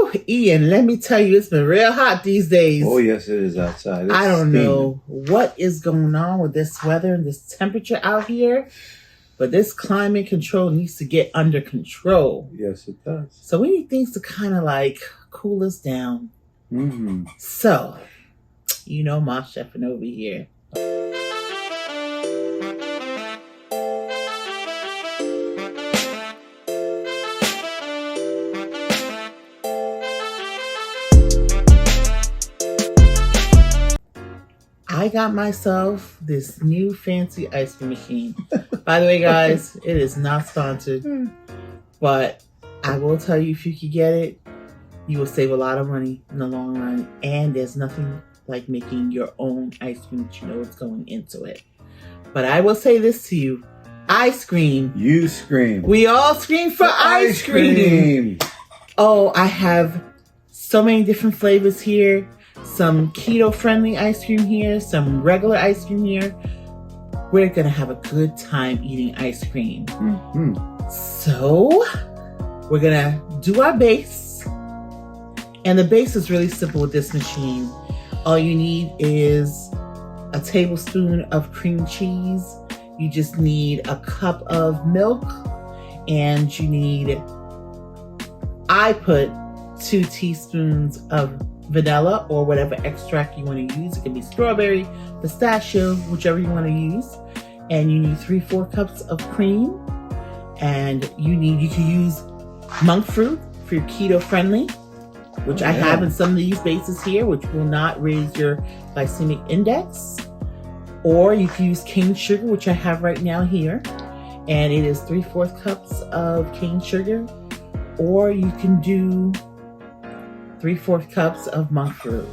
Woo, Ian, let me tell you, it's been real hot these days. Oh, yes, it is outside. I don't know what is going on with this weather and this temperature out here, but this climate control needs to get under control. Yes, it does. So we need things to kind of like cool us down. Mm-hmm. So, my chefing over here. I got myself this new fancy ice cream machine. By the way, guys, it is not sponsored, but I will tell you, if you could get it, you will save a lot of money in the long run, and there's nothing like making your own ice cream that you know what's going into it. But I will say this to you, I scream. You scream. We all scream for ice cream. Oh, I have so many different flavors here. Some keto-friendly ice cream here, some regular ice cream here. We're going to have a good time eating ice cream. Mm-hmm. So, we're going to do our base. And the base is really simple with this machine. All you need is a tablespoon of cream cheese. You just need a cup of milk. And you need, I put 2 teaspoons of vanilla or whatever extract you want to use. It can be strawberry, pistachio, whichever you want to use. And you need 3/4 cups of cream. And you can use monk fruit for your keto friendly, which I have in some of these bases here, which will not raise your glycemic index. Or you can use cane sugar, which I have right now here. And it is 3/4 cups of cane sugar. Or you can do 3/4 cups of monk fruit,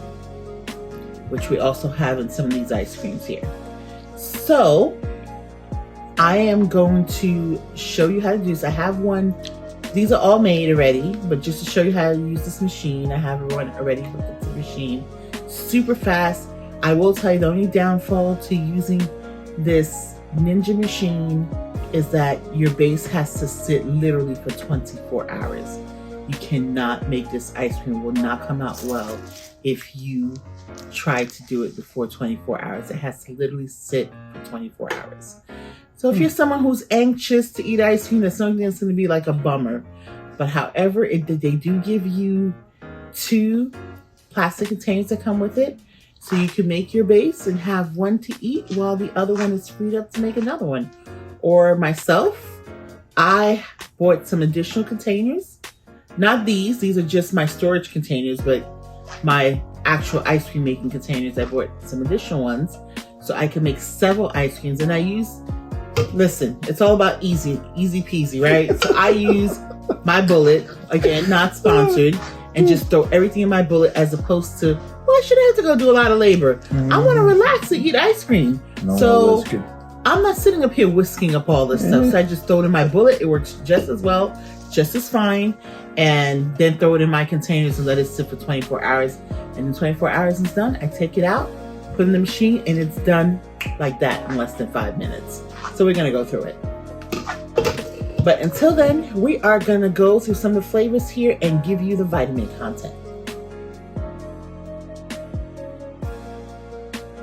which we also have in some of these ice creams here. So I am going to show you how to do this. I have one. These are all made already, but just to show you how to use this machine, I have one already hooked up to the machine. Super fast. I will tell you, the only downfall to using this Ninja machine is that your base has to sit literally for 24 hours. You cannot make this ice cream. It will not come out well if you try to do it before 24 hours. It has to literally sit for 24 hours. So if you're someone who's anxious to eat ice cream, that's something that's going to be like a bummer. But however, they do give you 2 plastic containers that come with it. So you can make your base and have one to eat while the other one is freed up to make another one. Or myself, I bought some additional containers. Not these are just my storage containers, but my actual ice cream making containers. I bought some additional ones so I can make several ice creams. And listen, it's all about easy peasy, right? So I use my bullet, again, not sponsored, and just throw everything in my bullet as opposed to, I shouldn't have to go do a lot of labor. I want to relax and eat ice cream. So I'm not sitting up here whisking up all this stuff. So I just throw it in my bullet. It works just as well, just as fine. And then throw it in my containers and let it sit for 24 hours. And in 24 hours it's done, I take it out, put it in the machine, and it's done like that in less than 5 minutes. So we're going to go through it. But until then, we are going to go through some of the flavors here and give you the vitamin content.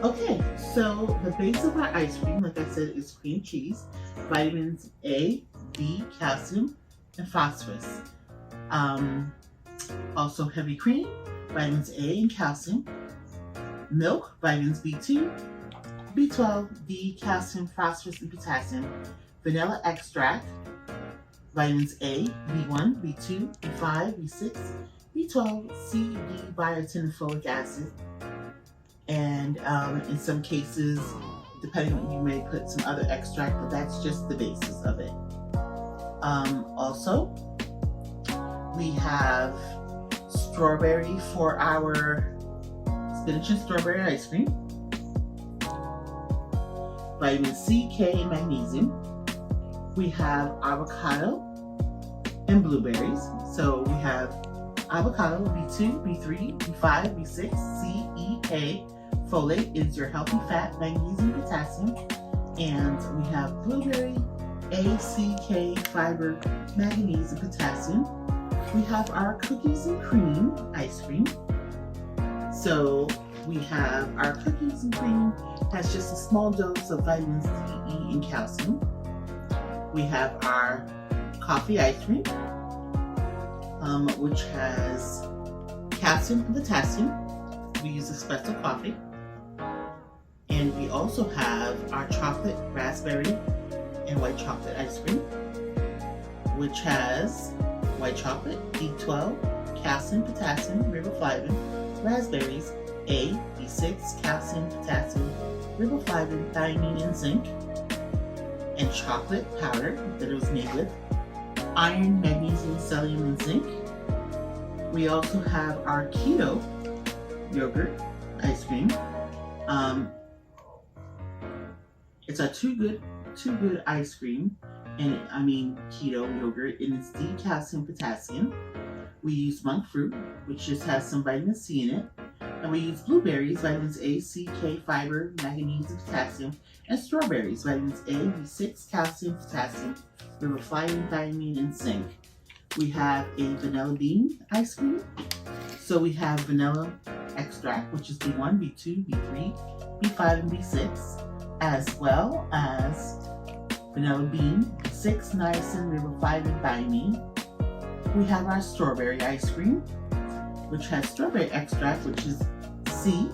Okay, so the base of our ice cream, like I said, is cream cheese, vitamins A, B, calcium, and phosphorus. Also heavy cream, vitamins A and calcium, milk, vitamins B2, B12, D, calcium, phosphorus, and potassium, vanilla extract, vitamins A, B1, B2, B5, B6, B12, C, D, biotin, and folic acid. And in some cases, depending on, you may put some other extract, but that's just the basis of it. Also, we have strawberry for our spinach and strawberry ice cream, vitamin C, K, and magnesium. We have avocado and blueberries. So we have avocado, B2, B3, B5, B6, C, E, K. Folate is your healthy fat, magnesium, potassium. And we have blueberry, A, C, K, fiber, manganese, and potassium. we have our cookies and cream ice cream. So we have our cookies and cream has just a small dose of vitamins C, E, and calcium. We have our coffee ice cream, which has calcium and potassium. We use espresso coffee. And we also have our chocolate, raspberry, and white chocolate ice cream, which has white chocolate, B12, calcium, potassium, riboflavin, raspberries, A, B6, calcium, potassium, riboflavin, thiamine, and zinc, and chocolate powder that it was made with, iron, magnesium, selenium, and zinc. We also have our keto yogurt ice cream. It's a too good ice cream, and I mean keto yogurt, and it's D, calcium, potassium. We use monk fruit, which just has some vitamin C in it, and we use blueberries, vitamins A, C, K, fiber, magnesium, potassium, and strawberries, vitamins A, B6, calcium, potassium, riboflavin, thiamine, and zinc. We have a vanilla bean ice cream. So we have vanilla extract, which is B1, B2, B3, B5, and B6, as well as vanilla bean, B6, niacin, riboflavin, thiamine. We have our strawberry ice cream, which has strawberry extract, which is C,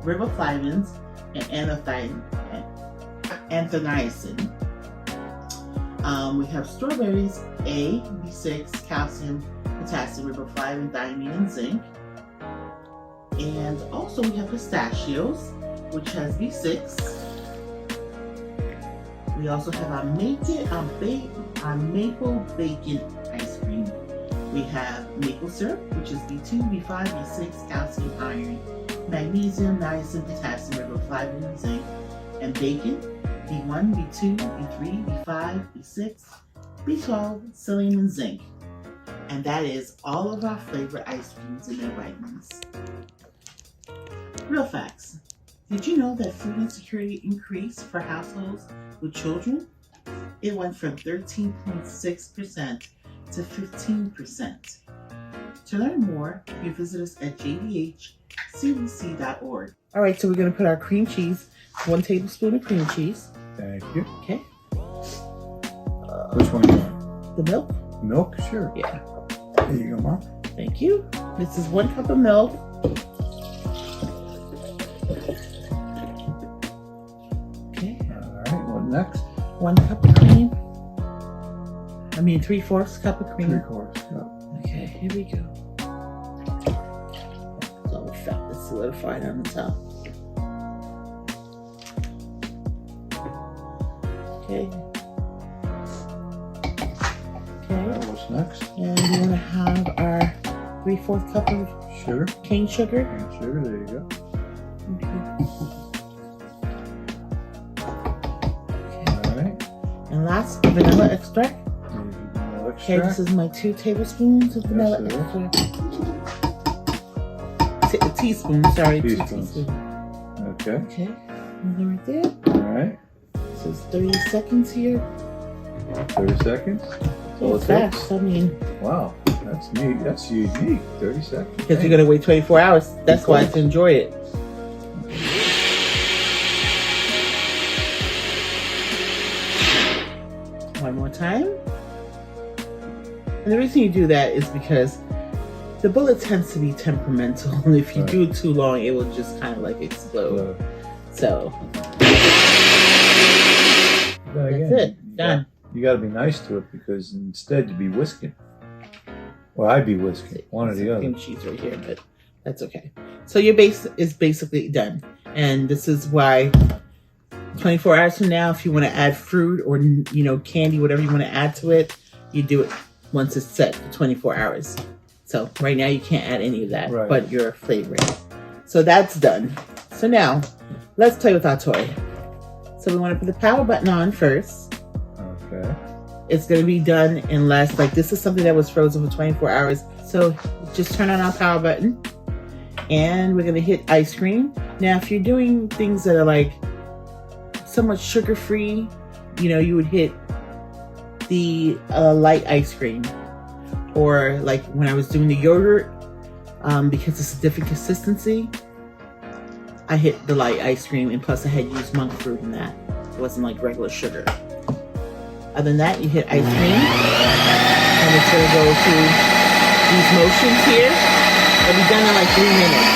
riboflavins, and anthocyanin. We have strawberries, A, B6, calcium, potassium, riboflavin, thiamine, and zinc. And also we have pistachios, which has B6. We also have our maple bacon ice cream. We have maple syrup, which is B2, B5, B6, calcium, iron, magnesium, niacin, potassium, riboflavin, and zinc, and bacon, B1, B2, B3, B5, B6, B12, selenium, and zinc. And that is all of our favorite ice creams and their vitamins. Real facts. Did you know that food insecurity increased for households with children? It went from 13.6% to 15%. To learn more, you visit us at jdhcdc.org. All right, so we're going to put our cream cheese, 1 tablespoon of cream cheese. Thank you. Okay. Which one do you want? The milk? Milk? Sure. Yeah. There you go, Mom. Thank you. This is 1 cup of milk. Okay. All right, what next? 1 cup of cream. 3/4 cup of cream. 3/4 cup. Okay, here we go. It's all the fat that's solidified on the top. Okay. Okay. What's next? And we want to have our 3/4 cup of Sugar. cane sugar. Cane sugar, there you go. Okay. All right. And last, vanilla extract. Vanilla Okay, this extract. is my 2 tablespoons of vanilla Yes, it extract. A teaspoon, sorry. 2 Teaspoons. teaspoons. Okay. Okay, and right there. All right. So it's 30 seconds here. 30 seconds. Oh, it's fast. Wow, that's neat. That's unique. 30 seconds. Because you're going to wait 24 hours. That's why to enjoy it. One more time. And the reason you do that is because the bullet tends to be temperamental. And if you do it too long, it will just kind of like explode. So, that's it. Done. You got to be nice to it because instead you'd be whisking. Well, I'd be whisking. One or the other. Cream cheese right here, but that's okay. So your base is basically done. And this is why 24 hours from now, if you want to add fruit or, candy, whatever you want to add to it, you do it once it's set for 24 hours. So right now you can't add any of that, but you're flavoring. So that's done. So now let's play with our toy. So we want to put the power button on first. Okay. It's going to be done in less, this is something that was frozen for 24 hours. So just turn on our power button and we're going to hit ice cream. Now, if you're doing things that are somewhat sugar-free, you would hit the light ice cream. or like when I was doing the yogurt, because it's a different consistency, I hit the light ice cream, and plus I had used monk fruit in that. It wasn't like regular sugar. Other than that, you hit ice cream, and it's gonna go through these motions here. It'll be done in like 3 minutes.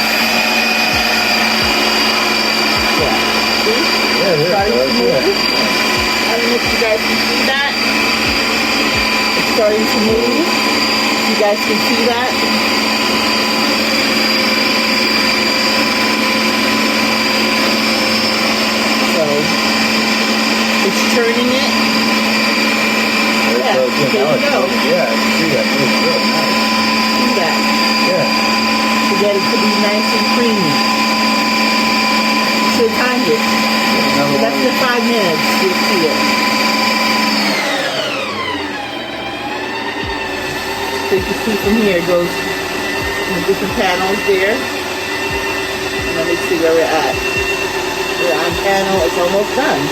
Yeah. See? Yeah, Starting to move. I don't know if you guys can see that. It's starting to move. You guys can see that. So it's turning it. Yeah, there you go. Yeah, I can see that. It's really nice. See that? Yeah. To get it to be nice and creamy. So timed it. Less than 5 minutes, you'll see it. So you can see from here, it goes in the different panels there. Let me see where we're at. We're on panel, it's almost done.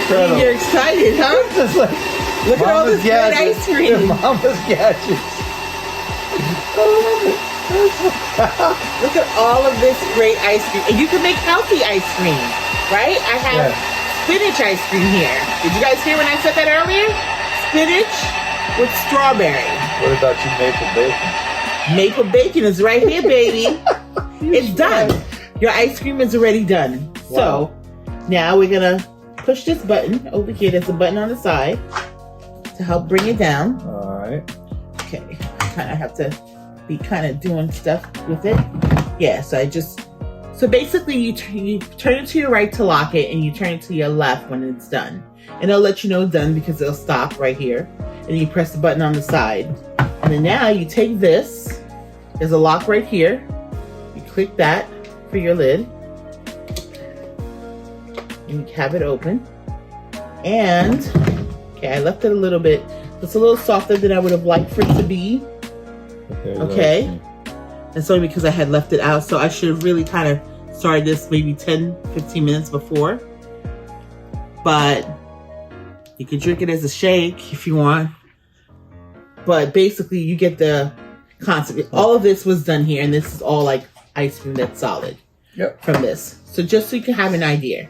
Incredible. You're excited, huh? It's like Look at all this great gadgets. ice cream. Mama's gadgets. Look at all of this great ice cream. And you can make healthy ice cream, right? I have spinach ice cream here. Did you guys hear when I said that earlier? Spinach with strawberry. What about you, maple bacon? Maple bacon is right here, baby. It's done. Your ice cream is already done. Wow. So now we're gonna push this button over here. There's a button on the side to help bring it down. All right. Okay, I kind of have to be kind of doing stuff with it. Yeah, so basically you turn it to your right to lock it, and you turn it to your left when it's done. And it'll let you know it's done because it'll stop right here. And you press the button on the side. And then now you take this, there's a lock right here. You click that for your lid. And you have it open. And, okay, I left it a little bit. It's a little softer than I would have liked for it to be. Okay. And so because I had left it out, so I should have really kind of started this maybe 10, 15 minutes before. But you can drink it as a shake if you want. But basically you get the concept. All of this was done here, and this is all like ice cream that's solid from this. So just so you can have an idea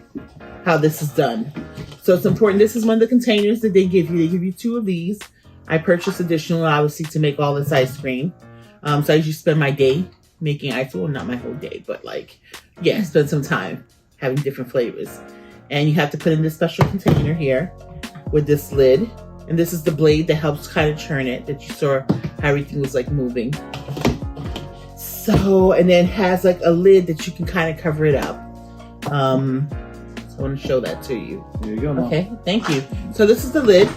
how this is done. So it's important. This is one of the containers that they give you. They give you 2 of these. I purchased additional, obviously, to make all this ice cream. So I usually spend my day making ice cream. Well, not my whole day, but like, yeah, spend some time having different flavors. And you have to put in this special container here with this lid. And this is the blade that helps kind of churn it, that you saw how everything was like moving. So, and then it has like a lid that you can kind of cover it up. So I want to show that to you. There you go, Mom. Okay, thank you. So this is the lid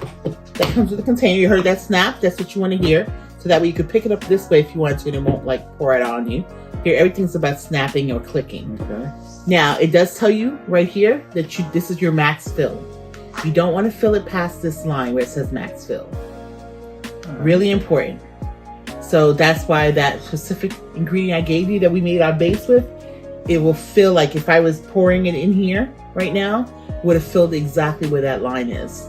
that comes with the container. You heard that snap? That's what you want to hear. So that way you could pick it up this way if you want to, and it won't like pour it on you. Here, everything's about snapping or clicking. Okay. Now, it does tell you right here that this is your max fill. You don't want to fill it past this line where it says max fill. Really important. So that's why that specific ingredient I gave you that we made our base with, it will fill, like if I was pouring it in here right now, would have filled exactly where that line is.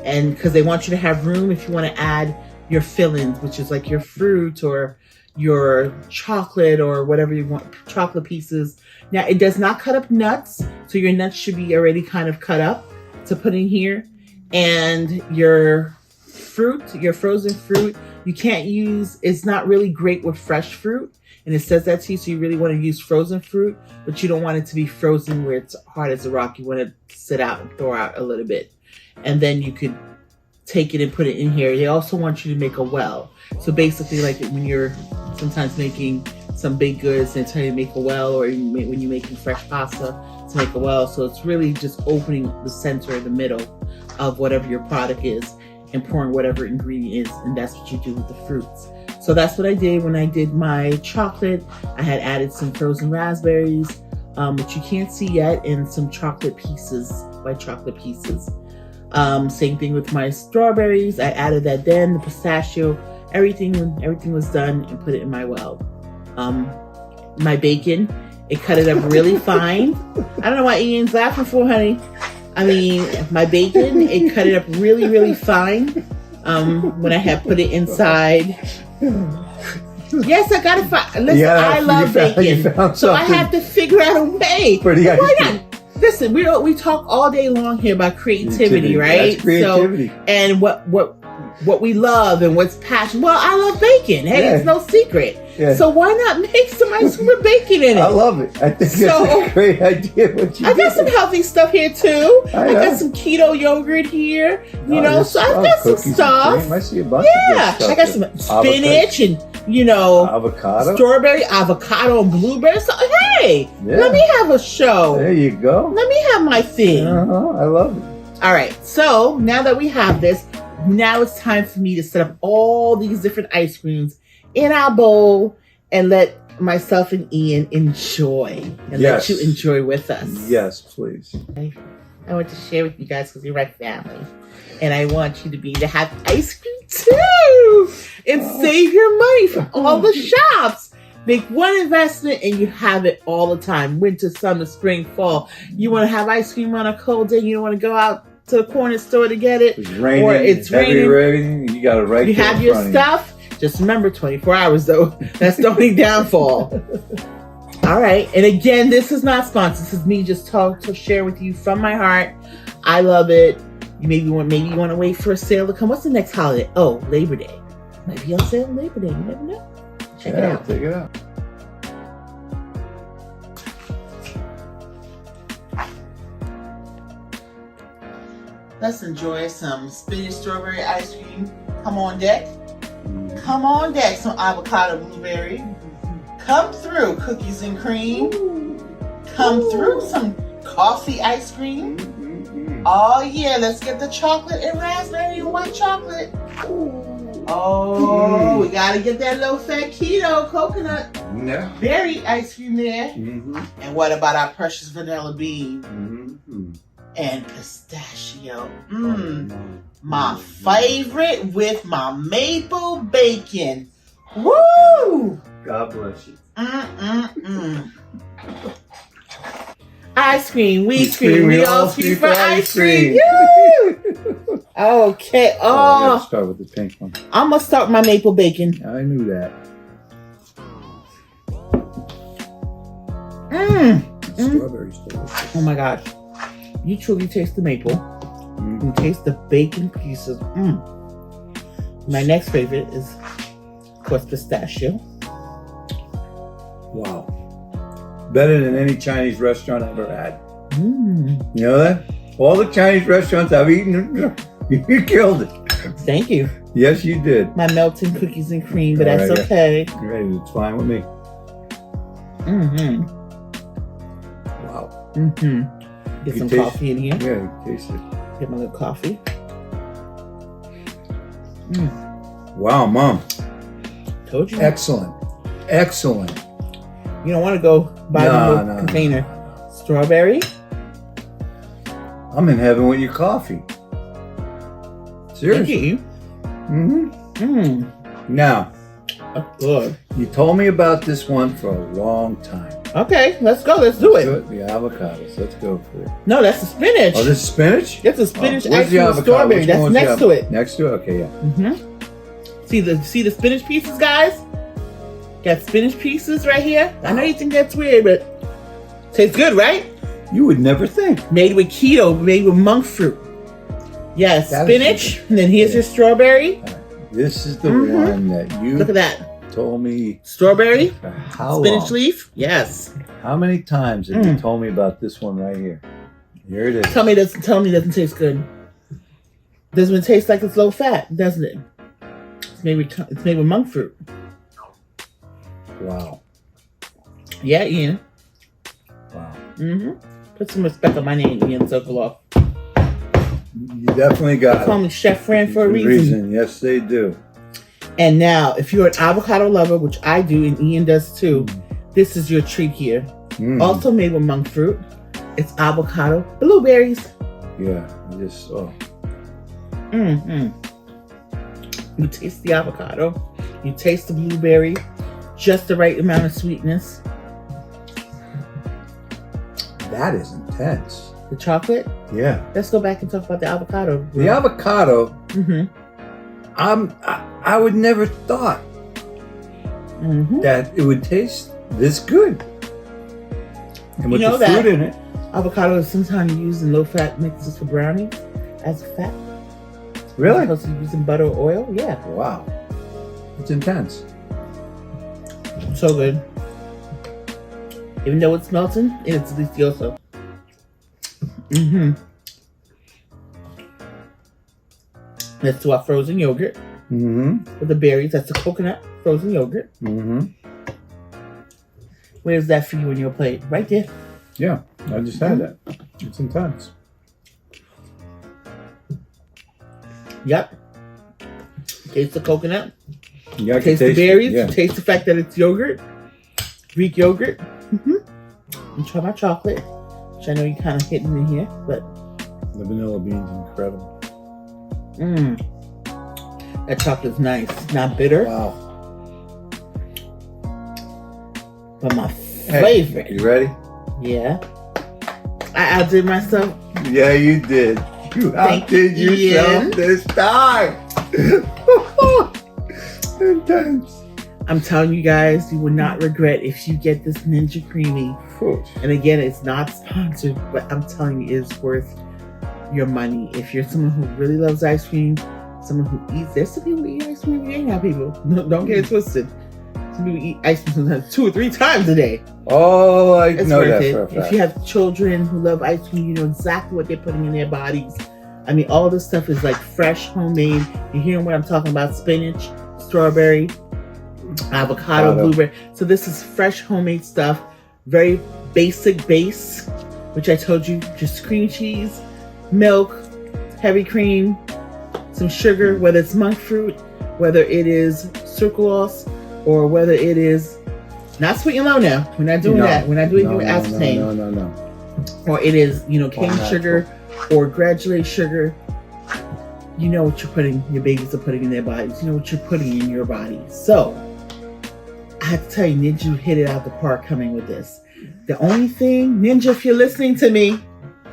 And because they want you to have room if you want to add your fillings, which is like your fruit or your chocolate or whatever you want, chocolate pieces. Now, it does not cut up nuts, so your nuts should be already kind of cut up to put in here. And your fruit, your frozen fruit, you can't use, it's not really great with fresh fruit. And it says that to you, so you really want to use frozen fruit, but you don't want it to be frozen where it's hard as a rock. You want it to sit out and thaw out a little bit. And then you could take it and put it in here. They also want you to make a well. So basically, like when you're sometimes making some baked goods, they tell you to make a well, or when you're making fresh pasta to make a well. So it's really just opening the center or the middle of whatever your product is and pouring whatever ingredient is, and that's what you do with the fruits. So that's what I did when I did my chocolate. I had added some frozen raspberries, which you can't see yet, and some chocolate pieces, white chocolate pieces. Same thing with my strawberries. I added that then, the pistachio, everything was done, and put it in my well. My bacon, it cut it up really fine. I don't know why Ian's laughing for, honey. I mean, my bacon, it cut it up really, really fine. when I had put it inside. Yes, I gotta find. Listen, I love bacon, so I have to figure out a way. Why not? Listen, we talk all day long here about creativity, right? That's creativity. So, and what we love and what's passion. Well, I love bacon. Hey, it's no secret. Yeah. So why not make some ice cream with bacon in it? I love it. I think it's a great idea. I got some healthy stuff here too. I got some keto yogurt here. You know, so I've got some stuff. I see a bunch of good stuff. I got some spinach and avocado, strawberry, avocado, and blueberry. So hey, let me have a show. There you go. Let me have my thing. I love it. All right. So now that we have this, now it's time for me to set up all these different ice creams in our bowl and let myself and Ian enjoy and let you enjoy with us. Yes, please. I want to share with you guys because you're my family. And I want you to be able to have ice cream too and save your money from all the shops. Make one investment and you have it all the time. Winter, summer, spring, fall. You want to have ice cream on a cold day. You don't want to go out to the corner store to get it. It's raining. Or it's raining. You got it right there. You have your stuff. Just remember 24 hours though. That's the only downfall. All right. And again, this is not sponsored. This is me just to share with you from my heart. I love it. Maybe you want to wait for a sale to come. What's the next holiday? Oh, Labor Day. Might be on sale Labor Day. You never know. Check it out. Check it out. Let's enjoy some spinach strawberry ice cream. Come on deck. Come on deck. Some avocado blueberry. Come through cookies and cream. Come through some coffee ice cream. Oh yeah, let's get the chocolate and raspberry and white chocolate. Oh, we gotta get that low fat keto coconut berry ice cream there. And what about our precious vanilla bean? And pistachio. My favorite with my maple bacon. Woo! God bless you. Ice cream, we scream, we all scream for ice cream. Okay. Let's start with the pink one. I'm gonna start with my maple bacon. I knew that. Strawberries delicious. Oh my gosh. You truly taste the maple. You taste the bacon pieces. My next favorite is, of course, pistachio. Wow. Better than any Chinese restaurant I've ever had. You know that? All the Chinese restaurants I've eaten, you killed it. Thank you. Yes, you did. My melting cookies and cream, but that's okay. Great, it's fine with me. Wow. Get some coffee in here. Yeah, you taste it. Get my little coffee. Wow, Mom. Told you. Excellent. Excellent. You don't want to go buy the little container. Strawberry. I'm in heaven with your coffee. Seriously. Now, good. You told me about this one for a long time. Okay, let's go. Let's do it. The avocados. Let's go for it. No, that's the spinach. Oh, this is spinach? That's the spinach ice cream with strawberry. That's next to it. Next to it? Okay, yeah. See the spinach pieces, guys? Got spinach pieces right here. I know you think that's weird, but tastes good, right? You would never think. Made with keto, made with monk fruit. Yes, spinach. And then here's your strawberry. This is the one that you look at that. Told me. Strawberry. How spinach long? leaf. Yes. How many times have you told me about this one right here? Here it is. Tell me it doesn't taste good. Doesn't it taste like it's low fat, doesn't it? It's made with monk fruit. Wow. Yeah, Ian. Wow. Put some respect on my name, Ian Sokoloff. You definitely got it. Call me Chef Fran for a reason. Yes, they do. And now, if you're an avocado lover, which I do and Ian does too, this is your treat here. Also made with monk fruit. It's avocado blueberries. Yeah, You taste the avocado. You taste the blueberry. Just the right amount of sweetness. That is intense. The chocolate? Yeah. Let's go back and talk about the avocado. The avocado I would never thought that it would taste this good. And with the fruit in it. Avocado is sometimes used in low-fat mixes for brownies as fat. Really? As opposed to using butter or oil. Yeah. Wow. It's intense. So good. Even though it's melting, it's delicioso. Let's do our frozen yogurt. With the berries. That's the coconut frozen yogurt. Where's that for you on your plate? Right there. Yeah, I just had that. It's intense. Yep. Taste the coconut. You taste the berries. Yeah. Taste the fact that it's yogurt. Greek yogurt. And try my chocolate, which I know you kind of hidden in here, but the vanilla beans are incredible. That chocolate's nice. Not bitter. Wow. But my favorite. You ready? Yeah. I outdid myself. Yeah, you did. You outdid yourself this time. Intense. I'm telling you guys, you will not regret if you get this Ninja Creamy. And again, it's not sponsored, but I'm telling you, it's worth your money. If you're someone who really loves ice cream, someone who eats, there's some people who eat ice cream every day now, people. Don't get it twisted. Some people eat ice cream sometimes 2 or 3 times a day. Oh, I know that for a fact. If you have children who love ice cream, you know exactly what they're putting in their bodies. I mean, all this stuff is like fresh, homemade. You're hearing what I'm talking about: spinach, strawberry, avocado, blueberry. So this is fresh, homemade stuff. Very basic base, which I told you, just cream cheese, milk, heavy cream, some sugar, whether it's monk fruit, whether it is sucralose, or whether it is not sweet and low now. We're not doing that. We're not doing aspartame. No. Or it is, cane sugar or granulated sugar. You know what you're putting, your babies are putting in their bodies. You know what you're putting in your body. So, I have to tell you, Ninja hit it out of the park coming with this. The only thing, Ninja, if you're listening to me,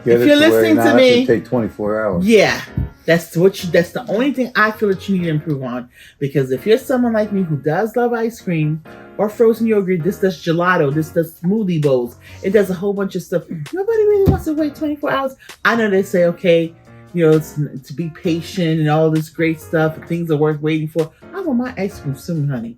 it take 24 hours. Yeah, that's the only thing I feel that you need to improve on. Because if you're someone like me who does love ice cream or frozen yogurt, this does gelato, this does smoothie bowls, it does a whole bunch of stuff. Nobody really wants to wait 24 hours. I know they say, okay, it's to be patient and all this great stuff, and things are worth waiting for. I want my ice cream soon, honey.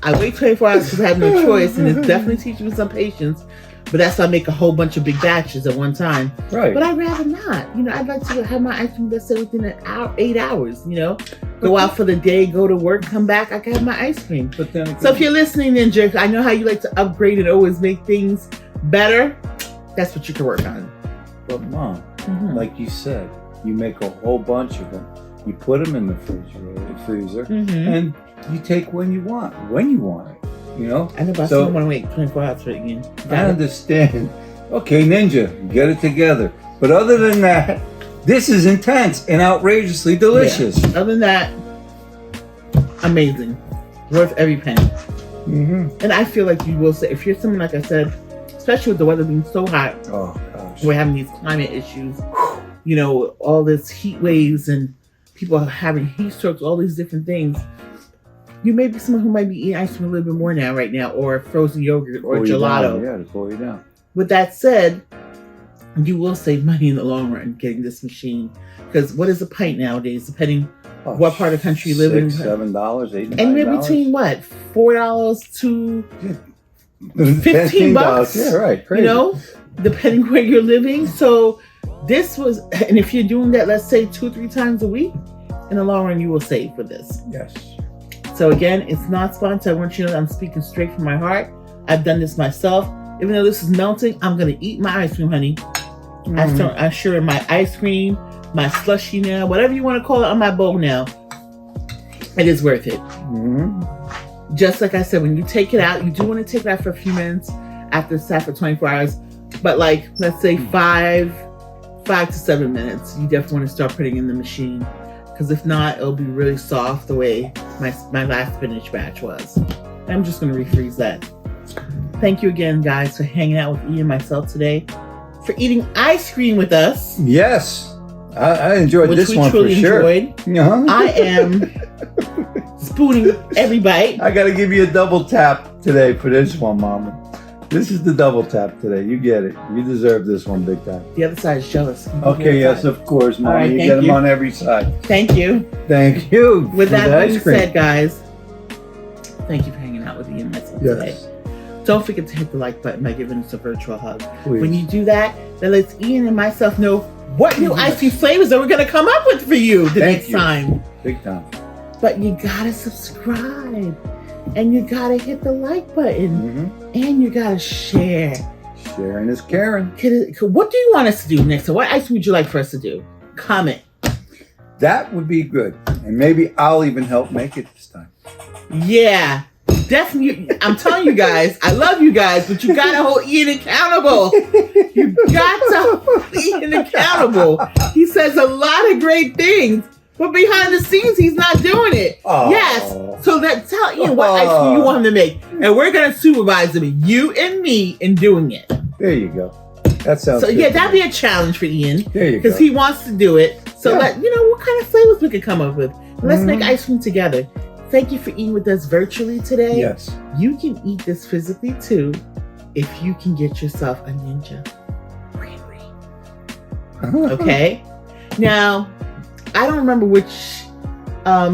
I wait 24 hours because I have no choice, and it's definitely teaching me some patience. But that's why I make a whole bunch of big batches at one time. Right. But I'd rather not. I'd like to have my ice cream, let's say, within 8 hours. Go out for the day, go to work, come back, I can have my ice cream. But then so if you're listening, Ninja, I know how you like to upgrade and always make things better. That's what you can work on. But Mom, like you said, you make a whole bunch of them. You put them in the freezer, and you take when you want it. I know, but I still want to wait 24 hours for it again. I understand. Okay, Ninja, get it together. But other than that, this is intense and outrageously delicious. Yeah. Other than that, amazing. Worth every penny. And I feel like you will say, if you're someone, like I said, especially with the weather being so hot, oh gosh, we're having these climate issues, all this heat waves and people are having heat strokes, all these different things. You may be someone who might be eating ice cream a little bit more now, right now, or frozen yogurt or gelato. To cool you down. With that said, you will save money in the long run getting this machine. Because what is a pint nowadays, depending what part of the country you live in? $6, $7, $8, $9. And we're between what? $4 to $15. Yeah, right. Crazy. Depending where you're living. So this was, and if you're doing that, let's say 2-3 times a week, in the long run, you will save for this. Yes. So again, it's not sponsored. I want you to know I'm speaking straight from my heart. I've done this myself. Even though this is melting, I'm going to eat my ice cream, honey. I'm sure my ice cream, my slushie now, whatever you want to call it on my bowl now, it is worth it. Just like I said, when you take it out, you do want to take it out for a few minutes after it's sat for 24 hours. But let's say 5 to 7 minutes, you definitely want to start putting in the machine. Because if not, it'll be really soft the way my last spinach batch was. I'm just going to refreeze that. Thank you again, guys, for hanging out with Ian and myself today. For eating ice cream with us. Yes. I enjoyed which this we one for truly sure. enjoyed. Uh-huh. I am spooning every bite. I got to give you a double tap today for this one, Mama. This is the double tap today. You get it. You deserve this one big time. The other side is jealous. Okay, yes, of course, Mama. Right, you get them on every side. Thank you. Thank you. With that being said, guys, thank you for hanging out with Ian and myself today. Don't forget to hit the like button by giving us a virtual hug. Please. When you do that, that lets Ian and myself know what new ice cream flavors that we're going to come up with for you next time. Big time. But you got to subscribe. And you got to hit the like button. And you got to share. Sharing is caring. What do you want us to do next time? What ice cream would you like for us to do? Comment. That would be good. And maybe I'll even help make it this time. Yeah. Definitely. I'm telling you guys, I love you guys, but you got to hold Ian accountable. You got to hold Ian accountable. He says a lot of great things. But behind the scenes, he's not doing it. Oh. Yes. So tell Ian what ice cream you want him to make. And we're going to supervise him, you and me, in doing it. There you go. That sounds so good. Yeah, that'd be a challenge for Ian. There you go. Because he wants to do it. So what kind of flavors we could come up with. Let's make ice cream together. Thank you for eating with us virtually today. Yes. You can eat this physically too if you can get yourself a Ninja. Okay? Now, I don't remember which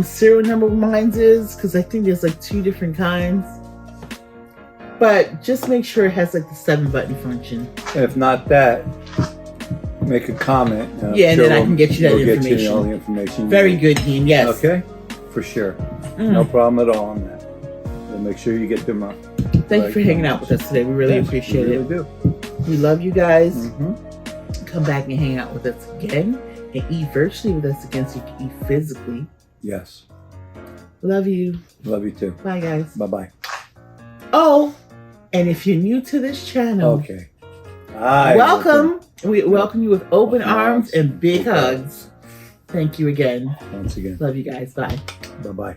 serial number mine's is because I think there's like 2 different kinds. But just make sure it has like the 7-button function. If not that, make a comment. And then I can get you that information. Get you all the information. Very good, Ian. Yes. Okay. For sure. No problem at all on that. So make sure you get them up. Thank you for hanging out with us today. We really appreciate it. We really do. We love you guys. Come back and hang out with us again. And eat virtually with us again so you can eat physically. Yes. Love you. Love you too. Bye, guys. Bye-bye. Oh, and if you're new to this channel, welcome. We welcome you with open arms and big hugs. Thank you again. Once again. Love you guys. Bye. Bye-bye.